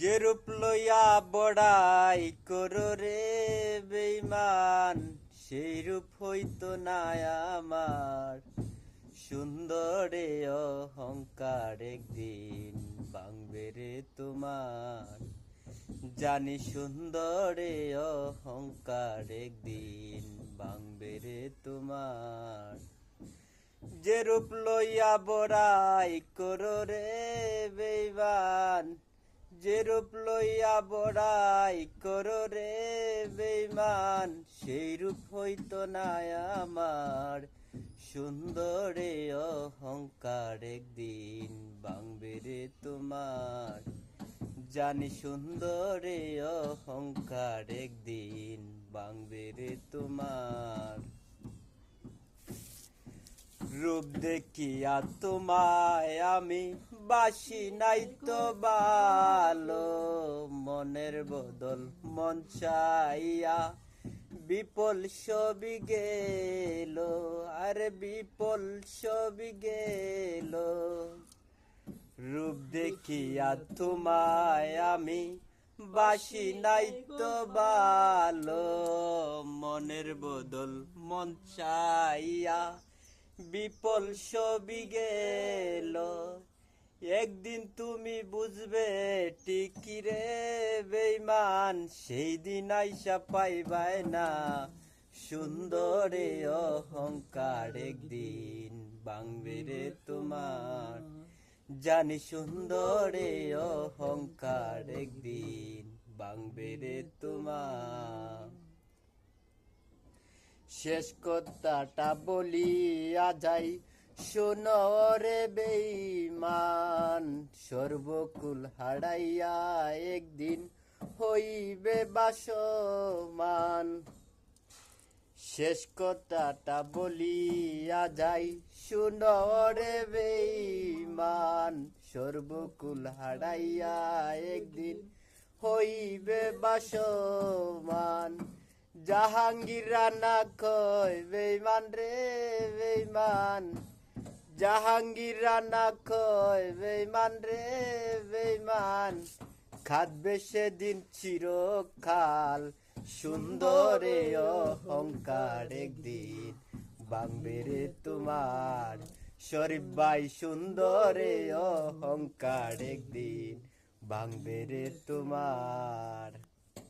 যে রূপ লইয়া বড়াই করো রে বেঈমান, সেই রূপ হইতো না আমার। সুন্দরে অহংকার একদিন ভাঙবে রে তোমার। জানি সুন্দরে অহংকার একদিন ভাঙবে রে তোমার। যে রূপ লইয়া বড়াই করো রে বেঈমান, যে রূপ লইয়া বড়াই করো রে বেঈমান, সেই রূপ হইতো না আমার। সুন্দরে অহংকার একদিন ভাঙবে রে তোমার। জানি সুন্দরে অহংকার একদিন ভাঙবে রে তোমার। রূপ দেখিয়া তোমায় আমি বাসি নাই তো ভালো, মনের বদল মন চাইয়া বিপল সবই গেল, আরে বিপল সবই গেল। রূপ দেখিয়া তোমায় আমি বাসি নাই তো ভালো, মনের বদল মন চাইয়া বিপল সবই গেল। একদিন তুমি বুঝবে ঠিকই রে বেঈমান, সেই দিন আইসা পাইবাই না। সুন্দরে অহংকার একদিন ভাঙবে রে তোমার। জানি সুন্দরে অহংকার একদিন ভাঙবে রে তোমার। শেষ কথাটা বলিয়া যাই শোনো রে বেঈমান, সর্বকুল হারাইয়া একদিন হইবে বাসমান। শেষ কথাটা বলিয়া যাই শোনো রে বেঈমান, সর্বকুল হারাইয়া একদিন হইবে বাসমান। জাহাঙ্গীর রানা কয় বেঈমান রে বেঈমান, জাহাঙ্গীর রানা কয় বেঈমান রে বেঈমান, খাদবে সেদিন চিরকাল। সুন্দরে অহংকার একদিন ভাঙবে রে তোমার। শরীফ ভাই সুন্দরে অহংকার একদিন ভাঙবে রে তোমার।